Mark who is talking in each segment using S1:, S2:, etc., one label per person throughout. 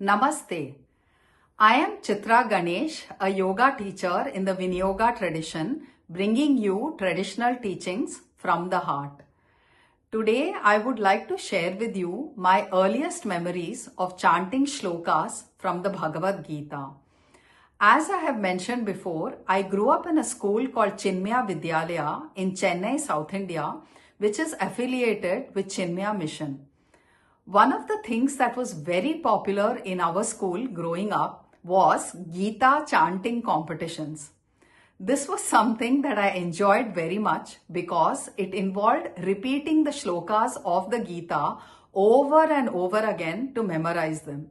S1: Namaste. I am Chitra Ganesh, a yoga teacher in the Vinyoga tradition, bringing you traditional teachings from the heart. Today, I would like to share with you my earliest memories of chanting shlokas from the Bhagavadgītā. As I have mentioned before, I grew up in a school called Chinmaya Vidyalaya in Chennai, South India, which is affiliated with Chinmaya Mission. One of the things that was very popular in our school growing up was Gītā Chanting competitions. This was something that I enjoyed very much because it involved repeating the shlokas of the Gītā over and over again to memorize them.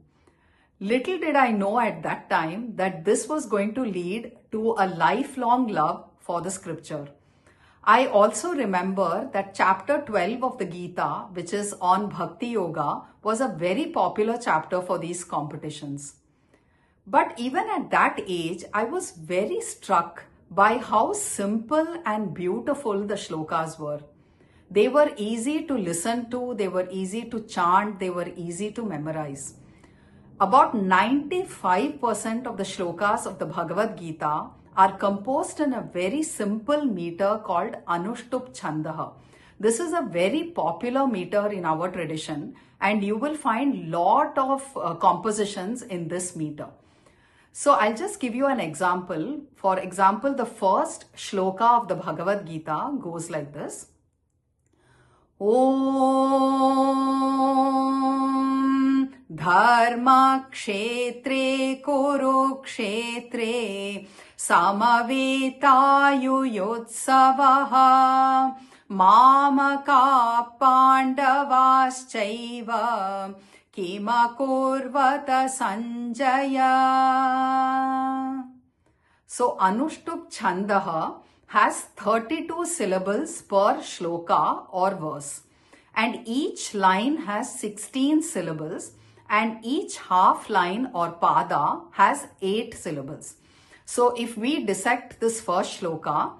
S1: Little did I know at that time that this was going to lead to a lifelong love for the scripture. I also remember that chapter 12 of the Gītā, which is on Bhakti Yoga, was a very popular chapter for these competitions. But even at that age, I was very struck by how simple and beautiful the shlokas were. They were easy to listen to, they were easy to chant, they were easy to memorize. About 95% of the shlokas of the Bhagavad-Gītā are composed in a very simple meter called Anushtup Chandaha. This is a very popular meter in our tradition and you will find lot of compositions in this meter. So I'll just give you an example. For example, the first shloka of the Bhagavad-Gītā goes like this. Om Dharma Kshetre Kurukshetre Samavitayuyotsavaha Mamaka Pandavaschaiva Kimakurvata Sanjaya. So Anushtup Chandaha has 32 syllables per shloka or verse, and each line has 16 syllables and each half line or pada has 8 syllables. So if we dissect this first shloka,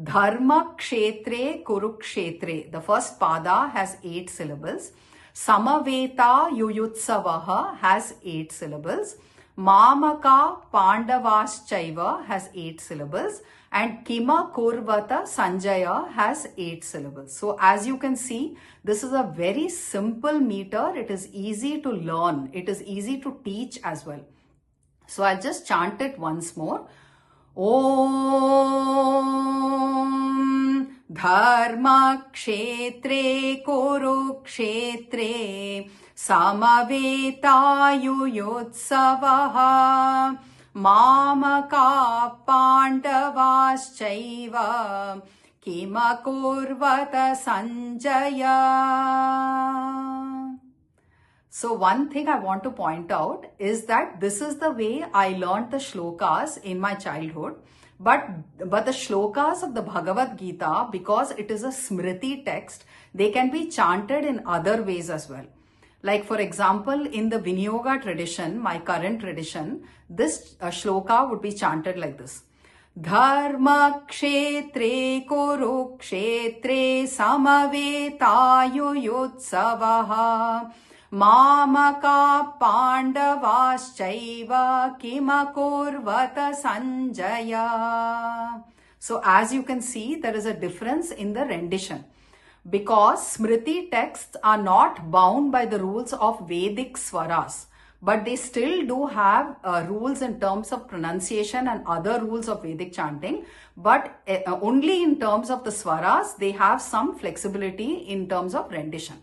S1: Dharma Kshetre Kurukshetre, the first pada has 8 syllables. Samaveta Yuyutsavaha has 8 syllables. Mamaka Pandavaschaiva has 8 syllables. And Kima Kurvata Sanjaya has 8 syllables. So as you can see, this is a very simple meter. It is easy to learn. It is easy to teach as well. So I'll just chant it once more. Om Dharma Kshetre Kurukshetre Samavitayuyotsavaha Mamaka Pandavaschaiva Kimakurvata Sanjaya. So one thing I want to point out is that this is the way I learned the shlokas in my childhood. But the shlokas of the Bhagavad-Gītā, because it is a smriti text, they can be chanted in other ways as well. Like for example, in the Vinyoga tradition, my current tradition, this shloka would be chanted like this. Dharma Kshetre Kurukshetre Samavitayuyotsavaha Mamaka Pandavaschaiva Kimakurvata Sanjaya. So as you can see, there is a difference in the rendition. Because Smriti texts are not bound by the rules of Vedic swaras, but they still do have rules in terms of pronunciation and other rules of Vedic chanting, but only in terms of the swaras, they have some flexibility in terms of rendition.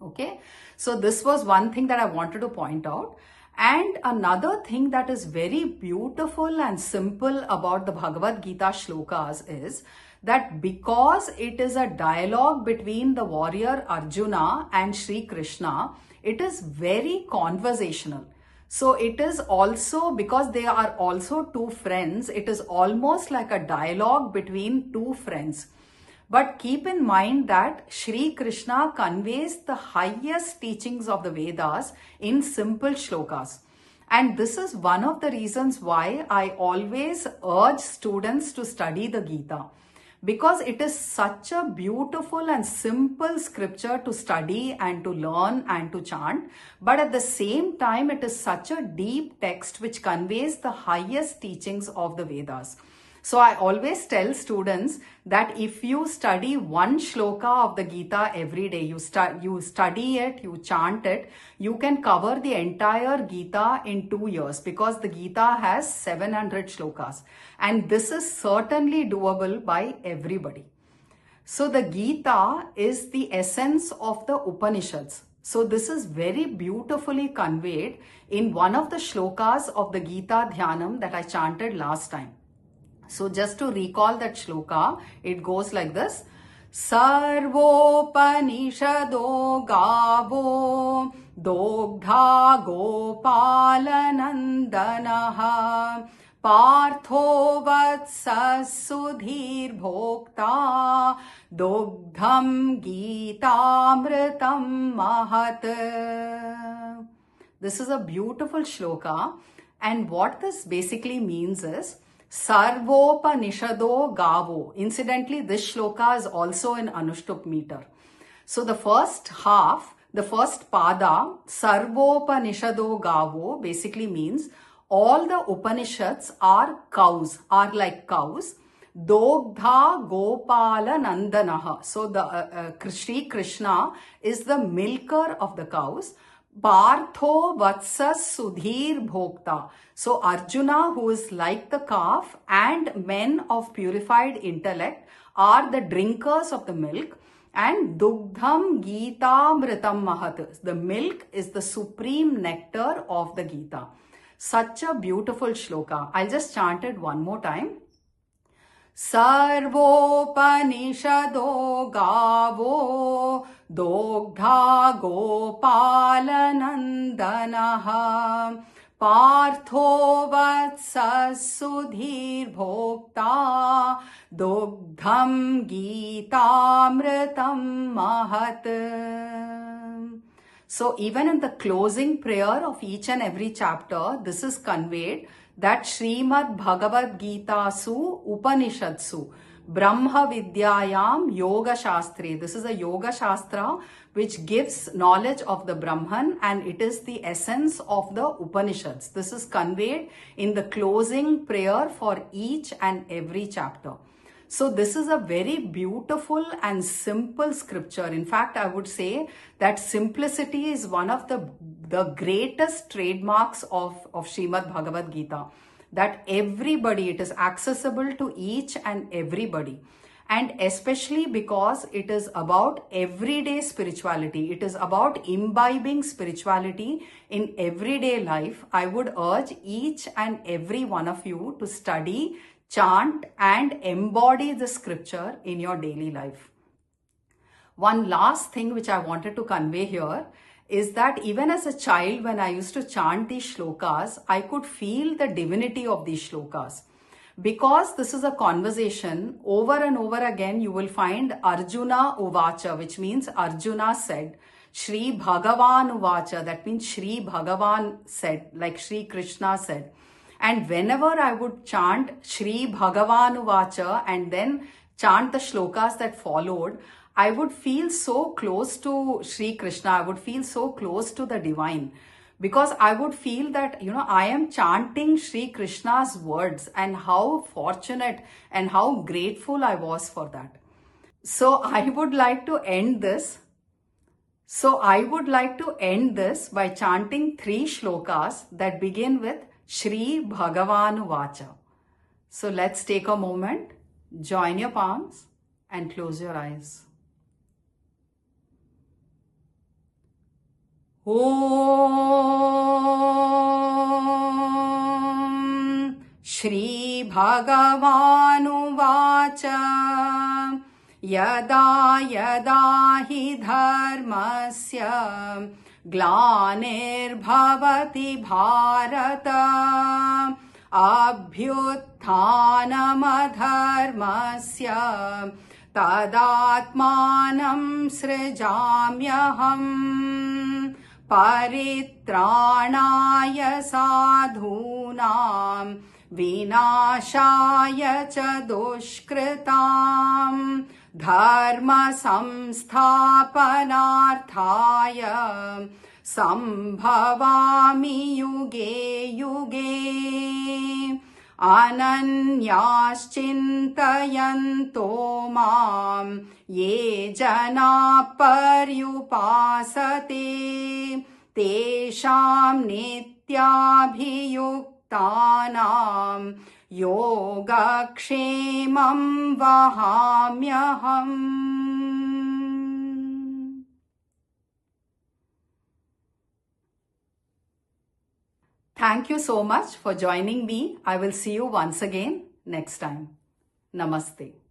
S1: Okay, so this was one thing that I wanted to point out. And another thing that is very beautiful and simple about the Bhagavad-Gītā shlokas is that because it is a dialogue between the warrior Arjuna and Sri Krishna, it is very conversational. So it is also, because they are also two friends, it is almost like a dialogue between two friends. But keep in mind that Sri Krishna conveys the highest teachings of the Vedas in simple shlokas. And this is one of the reasons why I always urge students to study the Gita. because it is such a beautiful and simple scripture to study and to learn and to chant. But at the same time, it is such a deep text which conveys the highest teachings of the Vedas. So I always tell students that if you study one shloka of the Gita every day, you study it, you chant it, you can cover the entire Gita in 2 years, because the Gita has 700 shlokas. And this is certainly doable by everybody. So the Gita is the essence of the Upanishads. So this is very beautifully conveyed in one of the shlokas of the Gita Dhyanam that I chanted last time. So just to recall that shloka, it goes like this. Sarvopanishado gavo dogdha gopalanandanaha partho vatsas sudhir bhokta dogdham Gītāmritam mahat. This is a beautiful shloka, and what this basically means is Sarvopanishado Gavo. Incidentally, this shloka is also in Anushtup meter. So the first half, the first pada, Sarvopanishado Gavo, basically means all the Upanishads are cows, are like cows. Dogdha Gopala Nandanaha. So the Sri Krishna is the milker of the cows. Partho Vatsas Sudhir Bhokta. So Arjuna, who is like the calf, and men of purified intellect are the drinkers of the milk. And Dugdham Gītāmritam mahat. The milk is the supreme nectar of the Gita. Such a beautiful shloka. I'll just chant it one more time. Sarvopanishado gavo dogdha gopalanandanaha partho vatsas sudhir bhokta dogdham Gītāmritam mahat. So even in the closing prayer of each and every chapter, this is conveyed that Srimad Bhagavadgītā su Upanishadsu Brahma Vidyayam Yoga Shastri. This is a Yoga Shastra which gives knowledge of the Brahman, and it is the essence of the Upanishads. This is conveyed in the closing prayer for each and every chapter. So this is a very beautiful and simple scripture. In fact, I would say that simplicity is one of the greatest trademarks of Srimad Bhagavadgītā. That everybody, it is accessible to each and everybody. And especially because it is about everyday spirituality. It is about imbibing spirituality in everyday life. I would urge each and every one of you to study, chant and embody the scripture in your daily life. One last thing which I wanted to convey here is that even as a child, when I used to chant these shlokas, I could feel the divinity of these shlokas. Because this is a conversation, over and over again you will find Arjuna Uvacha, which means Arjuna said. Shri Bhagavan Uvacha, that means Shri Bhagavan said, like Shri Krishna said. And whenever I would chant Shri Bhagavan Uvacha and then chant the shlokas that followed, I would feel so close to Shri Krishna. I would feel so close to the divine, because I would feel that, I am chanting Shri Krishna's words, and how fortunate and how grateful I was for that. So I would like to end this. By chanting 3 shlokas that begin with Shri Bhagavan Vacha. So let's take a moment, join your palms and close your eyes. Om Shri Bhagavanu Vacha Yada Yada Hi Dharmasya Glanir-bhavati Bharata Abhyutthanam-adharmasya Tadatmanam srijamyaham Paritranaya sadhunam विनाशाय च दुष्कृताम् धर्म संस्थापनार्थाय सम्भवामि युगे युगे अनन्याश्चिन्तयन्तो माम् ये जनाः पर्युपासते तेषाम् नित्याभियुक्तानाम् योगक्षेमं वहाम्यहम्. Thank you so much for joining me. I will see you once again next time. Namaste.